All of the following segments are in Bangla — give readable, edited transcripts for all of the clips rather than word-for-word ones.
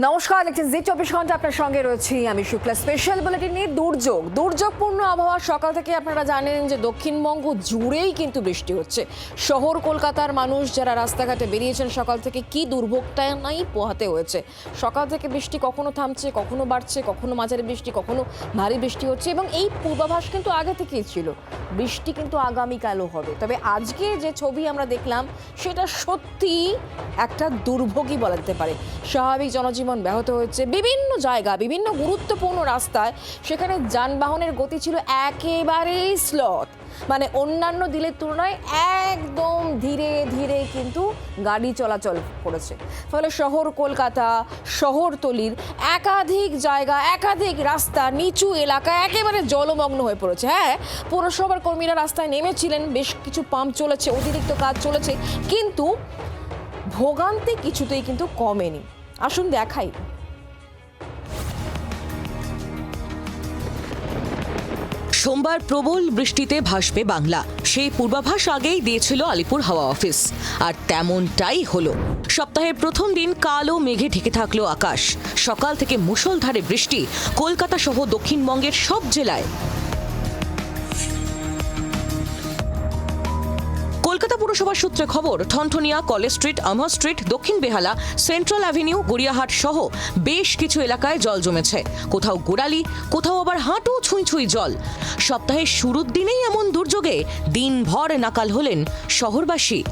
নমস্কার, দেখছেন জি 24 ঘন্টা। আপনার সঙ্গে রয়েছি আমি শুক্লা। স্পেশাল বুলেটিনে দুর্যোগপূর্ণ আবহাওয়া। সকাল থেকে আপনারা জানেন যে দক্ষিণবঙ্গ জুড়েই কিন্তু বৃষ্টি হচ্ছে। শহর কলকাতার মানুষ যারা রাস্তাঘাটে বেরিয়েছেন সকাল থেকে কি দুর্ভোগটা নাই পোহাতে হয়েছে। সকাল থেকে বৃষ্টি কখনো থামছে, কখনো বাড়ছে, কখনো মাঝারি বৃষ্টি, কখনো ভারী বৃষ্টি হচ্ছে এবং এই পূর্বাভাস কিন্তু আগে থেকেই ছিল। বৃষ্টি কিন্তু আগামীকালও হবে। তবে আজকে যে ছবি আমরা দেখলাম সেটা সত্যি একটা দুর্ভোগই বলা যেতে পারে। স্বাভাবিক জনজীবন ব্যাহত হয়েছে বিভিন্ন জায়গা, বিভিন্ন গুরুত্বপূর্ণ রাস্তায় সেখানে যানবাহনের গতি ছিল একেবারেই স্লথ, মানে অন্যান্য দিনের তুলনায় একদম ধীরে ধীরে কিন্তু গাড়ি চলাচল করেছে। ফলে শহর কলকাতা, শহরতলির একাধিক জায়গা, একাধিক রাস্তা, নিচু এলাকা একেবারে জলমগ্ন হয়ে পড়েছে। হ্যাঁ, পৌরসভার কর্মীরা রাস্তায় নেমেছিলেন, বেশ কিছু পাম্প চলেছে, অতিরিক্ত কাজ চলেছে, কিন্তু ভোগান্তি কিছুতেই কিন্তু কমেনি। আসুন দেখাই। সোমবার প্রবল বৃষ্টিতে ভাসবে বাংলা, সেই পূর্বাভাস আগেই দিয়েছিল আলিপুর হাওয়া অফিস, আর তেমনটাই হলো। সপ্তাহের প্রথম দিন কালো মেঘে ঢেকে থাকলো আকাশ। সকাল থেকে মুষলধারে বৃষ্টি কলকাতা সহ দক্ষিণবঙ্গের সব জেলায়। কলকাতা পুরসভার সূত্রে খবর, ঠনঠনিয়া, কলেজ স্ট্রিট, আমহা স্ট্রিট, দক্ষিণ বেহালা, সেন্ট্রাল অ্যাভিনিউ, গড়িয়াহাট সহ বেশ কিছু এলাকায় জল জমেছে। কোথাও গোড়ালি, কোথাও আবার হাঁটু ছুঁই ছুঁই জল। সপ্তাহের শুরুর দিনেই এমন দুর্যোগে দিনভর নাকাল হলেন শহরবাসী।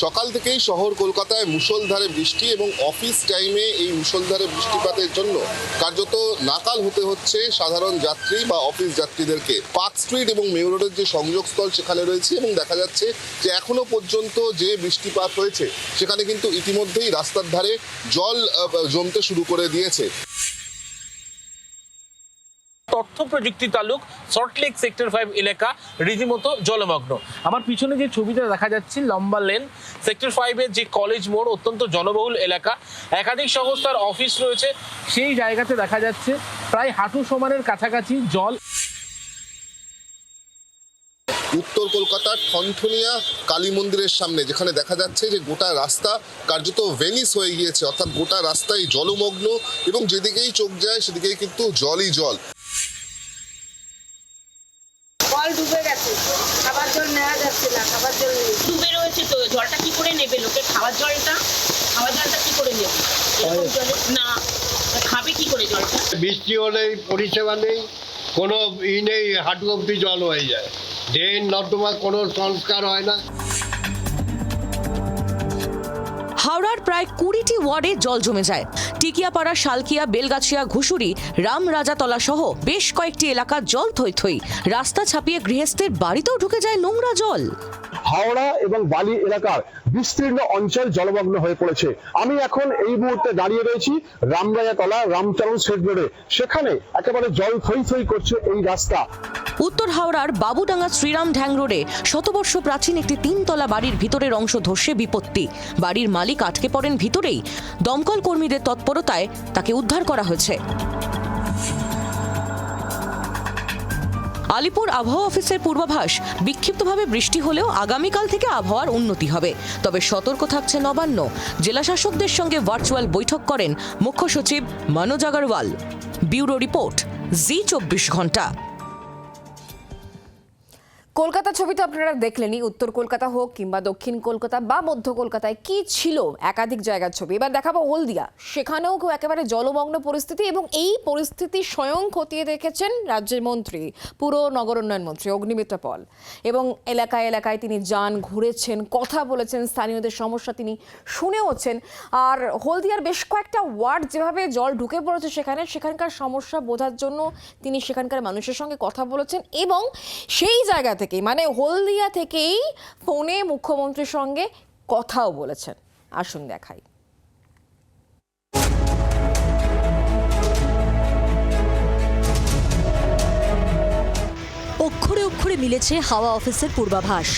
সকাল থেকেই শহর কলকাতায় মুষলধারে বৃষ্টি এবং অফিস টাইমে এই মুষলধারে বৃষ্টিপাতের জন্য কার্যত নাকাল হতে হচ্ছে সাধারণ যাত্রী বা অফিস যাত্রীদেরকে। পার্ক স্ট্রিট এবং মেয়র রোডের যে সংযোগস্থল সেখানে রয়েছে এবং দেখা যাচ্ছে যে এখনো পর্যন্ত যে বৃষ্টিপাত হয়েছে সেখানে কিন্তু ইতিমধ্যেই রাস্তার ধারে জল জমতে শুরু করে দিয়েছে। তথ্য প্রযুক্তি তালুক সল্টলেক সেক্টর 5 এলাকা রীতিমতো জলমগ্ন। আমার পিছনে যে ছবিটা দেখা যাচ্ছে, লম্বা লেন, সেক্টর 5-এর যে কলেজ মোড়, অত্যন্ত জনবহুল এলাকা, একাধিক সংস্থার অফিস রয়েছে, সেই জায়গাতে দেখা যাচ্ছে প্রায় হাঁটু সমানের কাছাকাছি জল। উত্তর কলকাতার ঠনঠনিয়া কালী মন্দিরের সামনে, যেখানে দেখা যাচ্ছে যে গোটা রাস্তা কার্যত ভেনিস হয়ে গিয়েছে, অর্থাৎ গোটা রাস্তায় জলমগ্ন এবং যেদিকেই চোখ যায় সেদিকেই কিন্তু জলই জল। জল ডুবে গেছে, খাবার জল নেওয়া যাচ্ছে না, খাবার জল ডুবে রয়েছে। তো জলটা কি করে নেবে লোকে? খাবার জলটা কি করে নেবে? এরকম জলে না খাবে কি করে জলটা? বৃষ্টি হলে পরিষেবা নেই, কোনো নেই, হাঁটু অব্দি জল হয়ে যায়। ড্রেন নর্দমা কোনো সংস্কার হয় না। হাওড়ার প্রায় 20টি ওয়ার্ডে জল জমে যায়। টিকিয়াপাড়া, শালকিয়া, বেলগাছিয়া, ঘুষুরি, রামরাজাতলা সহ বেশ কয়েকটি এলাকা জল থই থই। রাস্তা ছাপিয়ে গৃহস্থের বাড়িতেও ঢুকে যায় নোংরা জল। হাওড়া এবং বালি এলাকার বিস্তীর্ণ অঞ্চল জলমগ্ন হয়ে পড়েছে। আমি এখন এই মুহূর্তে দাঁড়িয়ে রয়েছি রামরাজাতলা রামচরণ শেড রোডে। সেখানে একেবারে জল থই থই করছে এই রাস্তা। উত্তর হাওড়ার বাবুডাঙ্গা শ্রীরাম ঢ্যাং রোডে শতবর্ষ প্রাচীন একটি 3তলা বাড়ির ভিতরের অংশ ধসে বিপত্তি। বাড়ির মালিক আটকে পড়েন ভিতরেই। দমকল কর্মীদের তৎপরতায় তাকে উদ্ধার করা হয়েছে। আলিপুর আবহাওয়া অফিসের পূর্বাভাস, বিক্ষিপ্তভাবে বৃষ্টি হলেও আগামীকাল থেকে আবহাওয়ার উন্নতি হবে। তবে সতর্ক থাকছে নবান্ন। জেলাশাসকদের সঙ্গে ভার্চুয়াল বৈঠক করেন মুখ্য সচিব মনোজ আগরওয়াল। ব্যুরো রিপোর্ট, জি 24 ঘন্টা। কলকাতা ছবিটা আপনারা দেখলেনই। উত্তর কলকাতা হোক কিংবা দক্ষিণ কলকাতা বা মধ্য কলকাতায় কি ছিল একাধিক জায়গার ছবি। এবার দেখাবো হলদিয়া। সেখানেও একেবারে জলমগ্ন পরিস্থিতি এবং এই পরিস্থিতি স্বয়ং খতিয়ে দেখেছেন রাজ্যের মন্ত্রী, পুর নগর উন্নয়ন মন্ত্রী অগ্নিমিত্রা পল, এবং এলাকায় এলাকায় তিনি যান, ঘুরেছেন, কথা বলেছেন, স্থানীয়দের সমস্যা তিনি শুনেওছেন। আর হলদিয়ার বেশ কয়েকটা ওয়ার্ড যেভাবে জল ঢুকে পড়েছে সেখানকার সমস্যা বোঝার জন্য তিনি সেখানকার মানুষের সঙ্গে কথা বলেছেন এবং সেই জায়গা থেকে মানে হলদিয়া থেকেই ফোনে মুখ্যমন্ত্রীর সঙ্গে কথাও বলেছেন। আসুন দেখাই। অক্ষরে অক্ষরে মিলেছে হাওয়া অফিসের পূর্বাভাস।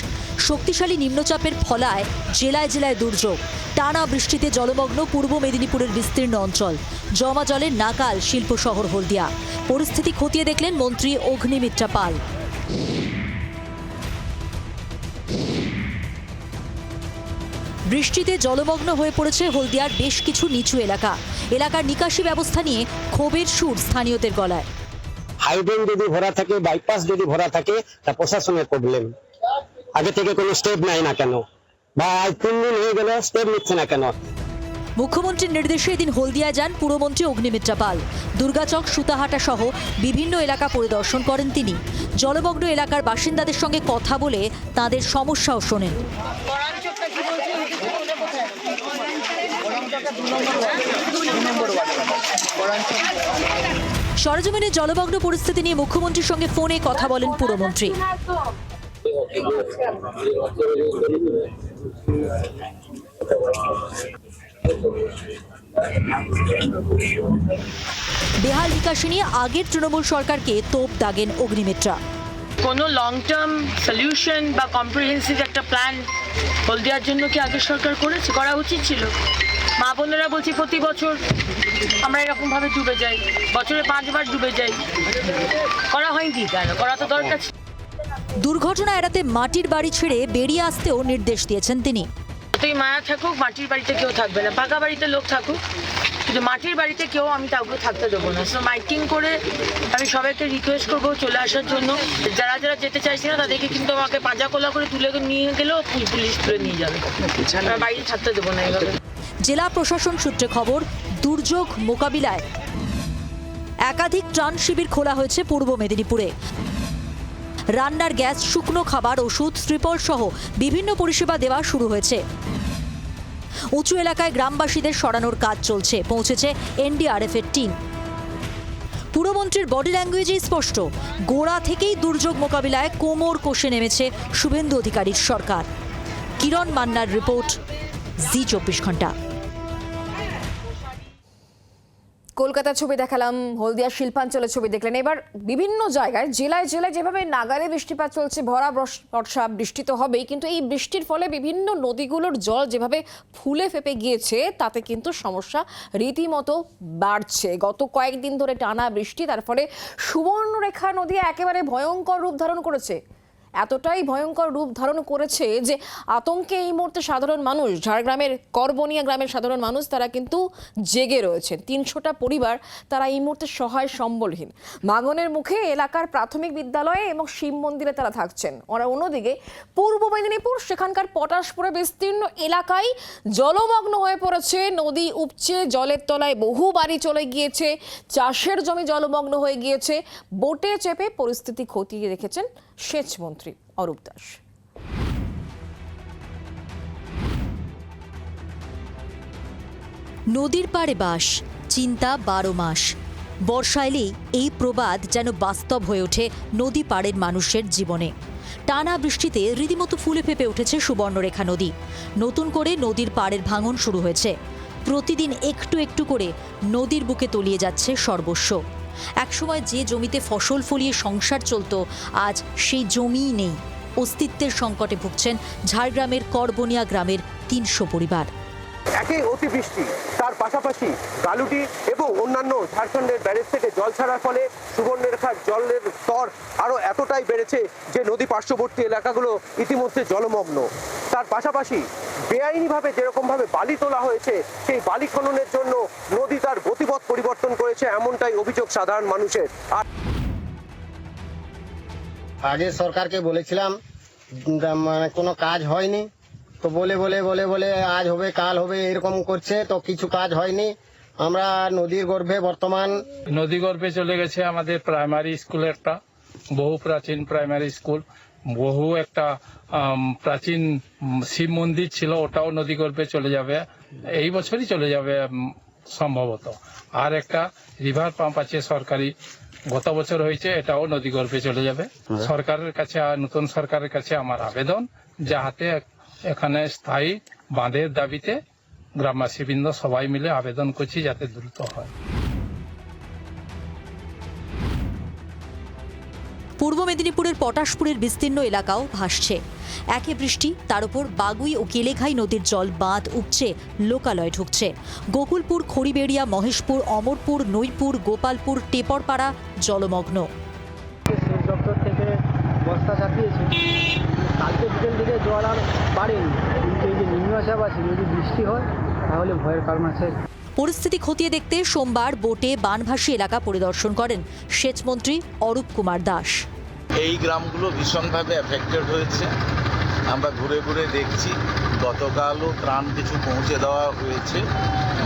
শক্তিশালী নিম্নচাপের ফলায় জেলায় জেলায় দুর্যোগ। টানা বৃষ্টিতে জলমগ্ন পূর্ব মেদিনীপুরের বিস্তীর্ণ অঞ্চল। জমা জলে নাকাল শিল্প শহর হলদিয়া। পরিস্থিতি খতিয়ে দেখলেন মন্ত্রী অগ্নিমিত্রা পাল। বৃষ্টিতে জলমগ্ন হয়ে পড়েছে হলদিয়ার বেশ কিছু নিচু এলাকা। এলাকার নিকাশি ব্যবস্থা নিয়ে ক্ষোভের সুর স্থানীয়দের গলায়। হাইড্রেন যদি ভরা থাকে, বাইপাস যদি ভরা থাকে, তা প্রশাসনের প্রবলেম। আগে থেকে কোনো স্টেপ নেয় না কেন, বা 3 দিন হয়ে গেল স্টেপ নিচ্ছে না কেন? মুখ্যমন্ত্রীর নির্দেশে এদিন হলদিয়া যান পুরমন্ত্রী অগ্নিমিত্রা পাল। দুর্গাচক, সুতাহাটা সহ বিভিন্ন এলাকা পরিদর্শন করেন তিনি। জলমগ্ন এলাকার বাসিন্দাদের সঙ্গে কথা বলে তাদের সমস্যাও শোনেন। সরেজমিনে জলমগ্ন পরিস্থিতি নিয়ে মুখ্যমন্ত্রীর সঙ্গে ফোনে কথা বলেন পুরমন্ত্রী। বেহাল নিকাশি নিয়ে আগের তৃণমূল সরকারকে তোপ দাগেন অগ্নিমিত্রা। কোনো লং টার্ম সলিউশন বা কম্প্রিহেন্সিভ একটা প্ল্যান হলদিয়ার জন্য কি আগের সরকার করেছে? করা উচিত ছিল। মা বোনেরা বলছি প্রতি বছর আমরা এরকম ভাবে ডুবে যাই, বছরে 5 বার ডুবে যাই, করা হয়নি কেন? করা তো দরকার ছিল। দুর্ঘটনা এড়াতে মাটির বাড়ি ছেড়ে বেরিয়ে আসতেও নির্দেশ দিয়েছেন তিনি। তুই মায়া থাকুক, মাটির বাড়িতে কেউ থাকবে না, পাকা বাড়িতে লোক থাকুক, কিন্তু মাটির বাড়িতে কেউ আমি কাউকে থাকতে দেবো না। সো মাইকিং করে আমি সবাইকে রিকোয়েস্ট করবো চলে আসার জন্য। যারা যারা যেতে চাইছে না তাদেরকে কিন্তু আমাকে পাঁজা কোলা করে তুলে নিয়ে গেলেও পুলিশ তুলে নিয়ে যাবে, বাইরে থাকতে দেবো না এইভাবে। জেলা প্রশাসন সূত্রে খবর, দুর্যোগ মোকাবিলায় একাধিক ত্রাণ শিবির খোলা হয়েছে পূর্ব মেদিনীপুরে। রান্নার গ্যাস, শুকনো খাবার, ওষুধ, ত্রিপল সহ বিভিন্ন পরিষেবা দেওয়া শুরু হয়েছে। উঁচু এলাকায় গ্রামবাসীদের সরানোর কাজ চলছে। পৌঁছেছে এনডিআরএফ এর টিম। পুরমন্ত্রীর বডি ল্যাঙ্গুয়েজেই স্পষ্ট, গোড়া থেকেই দুর্যোগ মোকাবিলায় কোমর কষে নেমেছে শুভেন্দু অধিকারীর সরকার। কিরণ মান্নার রিপোর্ট, জি 24 ঘন্টা। কলকাতার ছবি দেখালাম, হলদিয়া শিল্পাঞ্চলের ছবি দেখলেন। এবার বিভিন্ন জায়গায় জেলায় জেলায় যেভাবে নাগালে বৃষ্টিপাত চলছে, ভরা বর্ষা, বৃষ্টি তো হবেই, কিন্তু এই বৃষ্টির ফলে বিভিন্ন নদীগুলোর জল যেভাবে ফুলে ফেপে গিয়েছে তাতে কিন্তু সমস্যা রীতিমতো বাড়ছে। গত কয়েকদিন ধরে টানা বৃষ্টি, তার ফলে সুবর্ণরেখা নদী একেবারে ভয়ঙ্কর রূপ ধারণ করেছে। এতটাই ভয়ঙ্কর রূপ ধারণ করেছে যে আতঙ্কে এই মুহূর্তে সাধারণ মানুষ, ঝাড়গ্রামের করবনিয়া গ্রামের সাধারণ মানুষ তারা কিন্তু জেগে রয়েছেন। 300টা পরিবার তারা এই মুহূর্তে সহায় সম্বলহীন। মাগনের মুখে এলাকার প্রাথমিক বিদ্যালয়ে এবং শিব মন্দিরে তারা থাকছেন। ওরা অন্যদিকে পূর্ব মেদিনীপুর, সেখানকার পটাশপুরে বিস্তীর্ণ এলাকায় জলমগ্ন হয়ে পড়েছে। নদী উপচে জলের তলায় বহু বাড়ি চলে গিয়েছে, চাষের জমি জলমগ্ন হয়ে গিয়েছে। বোটে চেপে পরিস্থিতি খতিয়ে রেখেছেন সেচ মন্ত্রী অরূপ দাস। নদীর পাড়ে বাস, চিন্তা 12 মাস। বর্ষা এলেই এই প্রবাদ যেন বাস্তব হয়ে ওঠে নদী পাড়ের মানুষের জীবনে। টানা বৃষ্টিতে রীতিমতো ফুলে ফেপে উঠেছে সুবর্ণরেখা নদী। নতুন করে নদীর পাড়ের ভাঙন শুরু হয়েছে। প্রতিদিন একটু একটু করে নদীর বুকে তলিয়ে যাচ্ছে সর্বস্ব। একসময় যে জমিতে ফসল ফলিয়ে সংসার চলত, আজ সেই জমিই নেই। অস্তিত্বের সংকটে ভুগছেন ঝাড়গ্রামের করবনিয়া গ্রামের 300 পরিবার। একই অতিবৃষ্টি, তার পাশাপাশি গালুটি এবং অন্যান্য ঝাড়খণ্ডের ব্যারেজ থেকে জল ছাড়ার ফলে সুবর্ণরেখার জলের স্তর আরও এতটাই বেড়েছে যে নদী পার্শ্ববর্তী এলাকাগুলো ইতিমধ্যে জলমগ্ন। তার পাশাপাশি বেআইনিভাবে যেরকমভাবে বালি তোলা হয়েছে, সেই বালি খননের জন্য নদী তার গতিপথ পরিবর্তন করেছে, এমনটাই অভিযোগ সাধারণ মানুষের। আর আগে সরকারকে বলেছিলাম, মানে কোনো কাজ হয়নি, তো বলে বলে বলে বলে আজ হবে কাল হবে এরকম করছে, তো কিছু কাজ হয়নি। আমরা নদীর গর্ভে বর্তমান নদী গর্ভে চলে গেছে আমাদের প্রাইমারি স্কুল, একটা বহু প্রাচীন প্রাইমারি স্কুল, বহু একটা প্রাচীন শিব মন্দির ছিল, ওটাও নদী গর্ভে চলে যাবে, এই বছরই চলে যাবে সম্ভবত। আর একটা রিভার পাম্প আছে সরকারি, গত বছর হয়েছে, এটাও নদী গর্ভে চলে যাবে। সরকারের কাছে, নতুন সরকারের কাছে আমার আবেদন, যাহাতে এখানে স্থায়ী বাঁধের দাবিতে গ্রামবাসীবৃন্দ সবাই মিলে আবেদন করছি যাতে দ্রুত হয়। পূর্ব মেদিনীপুরের পটাশপুরের বিস্তীর্ণ এলাকাও ভাসছে। একে বৃষ্টি, তার উপর বাগুই ও কেলেঘাই নদীর জল বাঁধ উপচে লোকালয়ে ঢুকছে। গোকুলপুর, খড়িবেড়িয়া, মহেশপুর, অমরপুর, নৈপুর, গোপালপুর, টেপরপাড়া জলমগ্ন। দপ্তর থেকে বস্তা চাপিয়েছে, কালকে বিকেল দিকে জল আর বাড়েনি, কিন্তু এই যে নিম্ন নিম্নচাপ আছে, যদি বৃষ্টি হয় তাহলে ভয়ের কারণ আছে। পরিস্থিতি খতিয়ে দেখতে সোমবার বোটে বানভাসী এলাকা পরিদর্শন করেন সেচমন্ত্রী অরূপ কুমার দাস। এই গ্রামগুলো ভীষণভাবে এফেক্টেড হয়েছে, আমরা ঘুরে ঘুরে দেখছি। গতকালও ত্রাণ কিছু পৌঁছে দেওয়া হয়েছে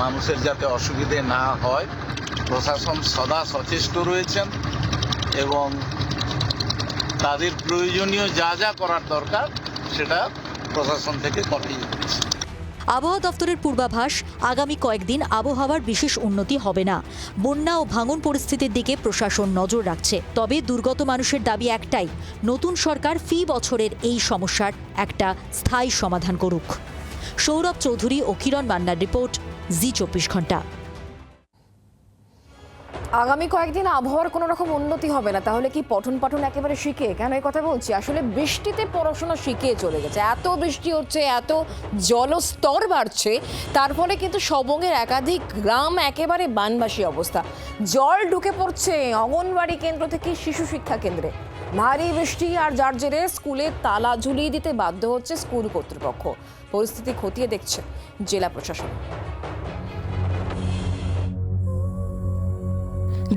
মানুষের যাতে অসুবিধে না হয়। প্রশাসন সদা সচেষ্ট রয়েছেন এবং তাদের প্রয়োজনীয় যা যা করার দরকার সেটা প্রশাসন থেকে করেই হচ্ছে। আবহাওয়া দফতরের পূর্বাভাস, আগামী কয়েকদিন আবহাওয়ার বিশেষ উন্নতি হবে না। বন্যা ও ভাঙন পরিস্থিতির দিকে প্রশাসন নজর রাখছে। তবে দুর্গত মানুষের দাবি একটাই, নতুন সরকার ফি বছরের এই সমস্যার একটা স্থায়ী সমাধান করুক। সৌরভ চৌধুরী ও কিরণ মান্নার রিপোর্ট, জি24 ঘন্টা। আগামী কয়েকদিন আবহাওয়ার কোনো রকম উন্নতি হবে না, তাহলে কি পঠন পাঠন একেবারে শিখে? কেন এই কথা বলছি, আসলে বৃষ্টিতে পড়াশোনা শিখিয়ে চলে গেছে। এত বৃষ্টি হচ্ছে, এত জলস্তর বাড়ছে, তার ফলে কিন্তু সবংয়ের একাধিক গ্রাম একেবারে বানবাসী অবস্থা। জল ঢুকে পড়ছে অঙ্গনবাড়ি কেন্দ্র থেকে শিশু শিক্ষা কেন্দ্রে। ভারী বৃষ্টি আর যার জেরে স্কুলে তালা ঝুলিয়ে দিতে বাধ্য হচ্ছে স্কুল কর্তৃপক্ষ। পরিস্থিতি খতিয়ে দেখছে জেলা প্রশাসন।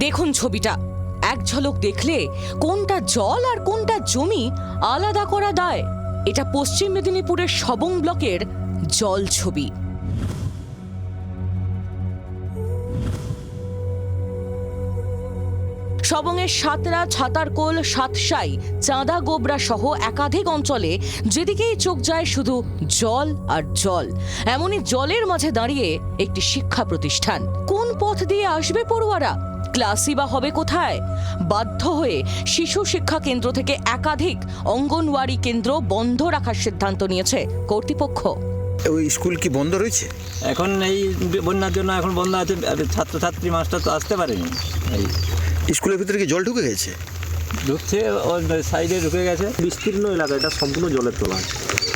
দেখুন ছবিটা, এক ঝলক দেখলে কোনটা জল আর কোনটা জমি আলাদা করা দায়। এটা পশ্চিম মেদিনীপুরের সবং ব্লকের জল ছবি। সবংয়ের সাতরা, ছাতারকোল, সাতসাই, চাঁদা গোবরা সহ একাধিক অঞ্চলে যেদিকেই চোখ যায় শুধু জল আর জল। এমনই জলের মাঝে দাঁড়িয়ে একটি শিক্ষা প্রতিষ্ঠান। কোন পথ দিয়ে আসবে পড়ুয়ারা? ক্লাসই বা হবে কোথায়? বাধ্য হয়ে শিশু শিক্ষা কেন্দ্র থেকে একাধিক অঙ্গনওয়াড়ি কেন্দ্র বন্ধ রাখার সিদ্ধান্ত নিয়েছে কর্তৃপক্ষ। ওই স্কুল কি বন্ধ রয়েছে? এখন এই বন্যার জন্য এখন বন্ধ আছে, ছাত্রছাত্রী মাস্টার তো আসতে পারেনি। এই স্কুলের ভিতরে কি জল ঢুকে গেছে? ঢুকছে, ওর সাইডে ঢুকে গেছে। বিস্তীর্ণ এলাকা, এটা সম্পূর্ণ জলের তলা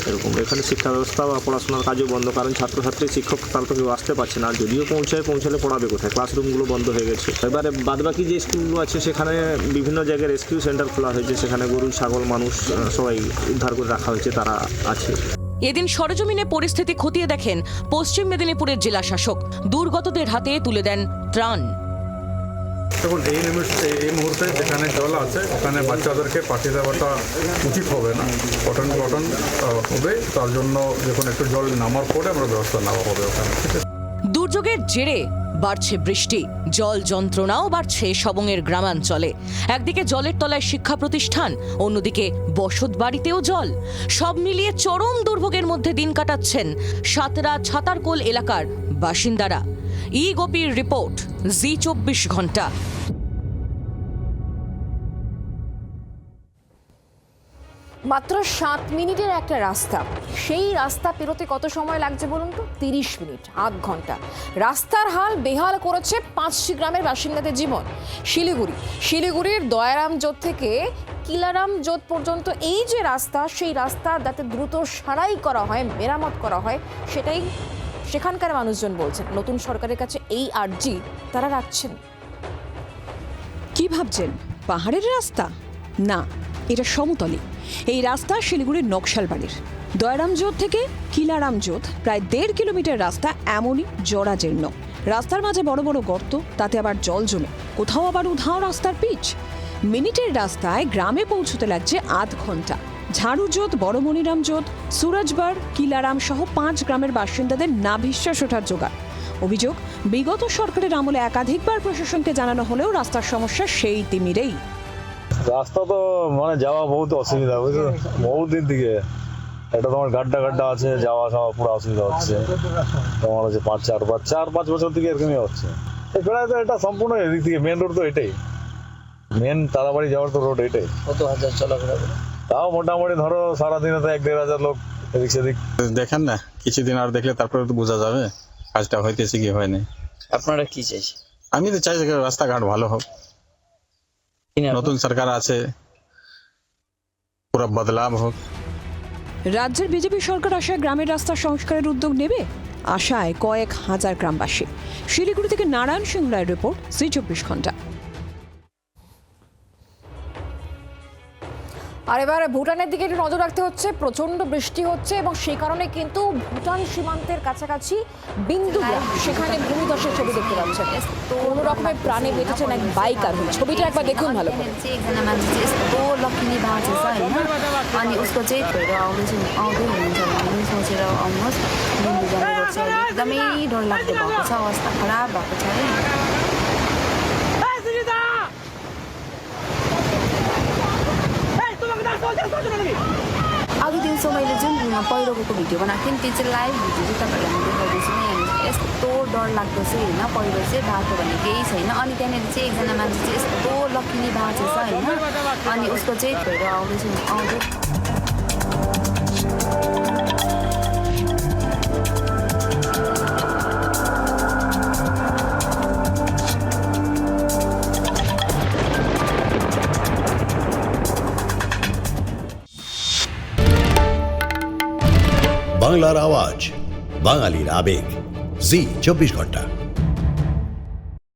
এরকম। এখানে শিক্ষা ব্যবস্থা বা পড়াশোনার কাজও বন্ধ, কারণ ছাত্রছাত্রী শিক্ষক তার তো কেউ আসতে পারছে না। আর যদিও পৌঁছালে পড়াবে কোথায়? ক্লাসরুমগুলো বন্ধ হয়ে গেছে। এবারে বাদবাকি যে স্কুলগুলো আছে সেখানে বিভিন্ন জায়গায় রেস্কিউ সেন্টার খোলা হয়েছে, সেখানে গরু, ছাগল, মানুষ সবাই উদ্ধার করে রাখা হয়েছে, তারা আছে। এদিন সরেজমিনে পরিস্থিতি খতিয়ে দেখেন পশ্চিম মেদিনীপুরের জেলা শাসক। দুর্গতদের হাতে তুলে দেন ত্রাণ। দেখুন, এই মুহূর্তে যেখানে জল আছে ওখানে বাচ্চাদেরকে পাঠিয়ে দেওয়াটা উচিত হবে না। পঠন হবে, তার জন্য যখন একটু জল নামার পরে আমরা ব্যবস্থা নেওয়া হবে ওখানে। দুর্যোগের জেরে বাড়ছে বৃষ্টি, জল যন্ত্রণাও বাড়ছে সবংয়ের গ্রামাঞ্চলে। একদিকে জলের তলায় শিক্ষা প্রতিষ্ঠান, অন্যদিকে বসত বাড়িতেও জল। সব মিলিয়ে চরম দুর্ভোগের মধ্যে দিন কাটাচ্ছেন সাতরা, ছাতারকোল এলাকার বাসিন্দারা। গোপীর রিপোর্ট, জি24 ঘন্টা। মাত্র 7 মিনিটের একটা রাস্তা, সেই রাস্তা পেরোতে কত সময় লাগছে বলুন তো? 30 মিনিট, আধ ঘন্টা। রাস্তার হাল বেহাল করেছে 5টি গ্রামের বাসিন্দাদের জীবন। শিলিগুড়ির দয়ারাম জোট থেকে কিলারাম জোট পর্যন্ত এই যে রাস্তা, সেই রাস্তা যাতে দ্রুত সারাই করা হয়, মেরামত করা হয়, সেটাই সেখানকার মানুষজন বলছেন। নতুন সরকারের কাছে এই আর্জি তারা রাখছেন। কি ভাবছেন পাহাড়ের রাস্তা? না, এটা সমতলে। এই রাস্তা শিলিগুড়ির নকশালবাড়ির দয়ারাম জোট থেকে কিলারাম জোট প্রায় 1.5 কিলোমিটার রাস্তা এমনই জরাজীর্ণ। রাস্তার মাঝে বড় বড় গর্ত, তাতে আবার জল জমে, কোথাও আবার উধাও রাস্তার পিচ। মিনিটের রাস্তায় গ্রামে পৌঁছতে লাগছে আধ ঘন্টা। ঝাড়ু জোট, বড়মণিরাম জোট, সুরজবার, কিলারাম সহ 5 গ্রামের বাসিন্দাদের নাভিশ্বাস ওঠার জোগাড়। অভিযোগ, বিগত সরকারের আমলে একাধিকবার প্রশাসনকে জানানো হলেও রাস্তার সমস্যা সেই তিমিরেই। রাস্তা তো মানে যাওয়া বহুত অসুবিধা, বুঝছো, বহুত দিন থেকে। এটা তোমার গাড্ডা আছে, যাওয়া আসা পুরো অসুবিধা হচ্ছে। তোমার হচ্ছে 4-5 বছর থেকে এরকমই হচ্ছে। এখানে তো এটা সম্পূর্ণ এদিক থেকে মেন রোড তো এটাই, মেন তারাবাড়ি যাওয়ার তো রোড এটাই। কত হাজার চলাফেরা করে? তাও মোটামুটি ধরো সারাদিনে তো 1-1.5 হাজার লোক এদিক সেদিক। দেখেন না, কিছুদিন আর দেখলে তারপরে তো বোঝা যাবে কাজটা হইতেছে কি হয়নি। আপনারা কি চাইছেন? আমি তো চাই যে রাস্তাঘাট ভালো হোক। নতুন সরকার আছে, পুরো বদলাব হোক। রাজ্যের বিজেপি সরকার আশায় গ্রামের রাস্তা সংস্কারের উদ্যোগ নেবে, আশায় কয়েক হাজার গ্রামবাসী। শিলিগুড়ি থেকে নারায়ণ সিং রায়ের রিপোর্ট, জি24 ঘন্টা। আর এবার ভুটানের দিকে একটু নজর রাখতে হচ্ছে। প্রচন্ড বৃষ্টি হচ্ছে এবং সেই কারণে কিন্তু ভুটান সীমান্তের কাছাকাছি বিন্দু গ্রাম, সেখানে ভূমিধসের ছবি দেখতে পাচ্ছেন। তো কোনো রকমের প্রাণে বেঁচেছেন এক বাইক আরোহী। ছবিটা একবার দেখুন ভালো করে। एकजना मान्छे चाहिँ यस्तो लक्ष्मी बाँचेछ होइन, अनि उसको चाहिँ आउँदै हुनुहुन्छ भने सोचेर आउनुहोस्। बिन्दु जानेको चाहिँ एकदमै डरलाग्दो भएको छ, अवस्था खराब भएको छ है। अघि दिउँसो मैले जुन पहिरोको भिडियो बनाएको थिएँ नि, त्यो चाहिँ लाइभ भिडियो चाहिँ तपाईँहरूलाई म देखाउँदैछु नि। यस्तो डर लाग्दो चाहिँ होइन, पहिरो चाहिँ बाटो भन्ने केही छैन। अनि त्यहाँनिर चाहिँ एकजना मान्छे चाहिँ यस्तो लक्ष्मी बाँचेछ होइन, अनि उसको चाहिँ पहिरो आउँदै বাংলার আওয়াজ, বাঙালির আবেগ, জি 24 ঘন্টা।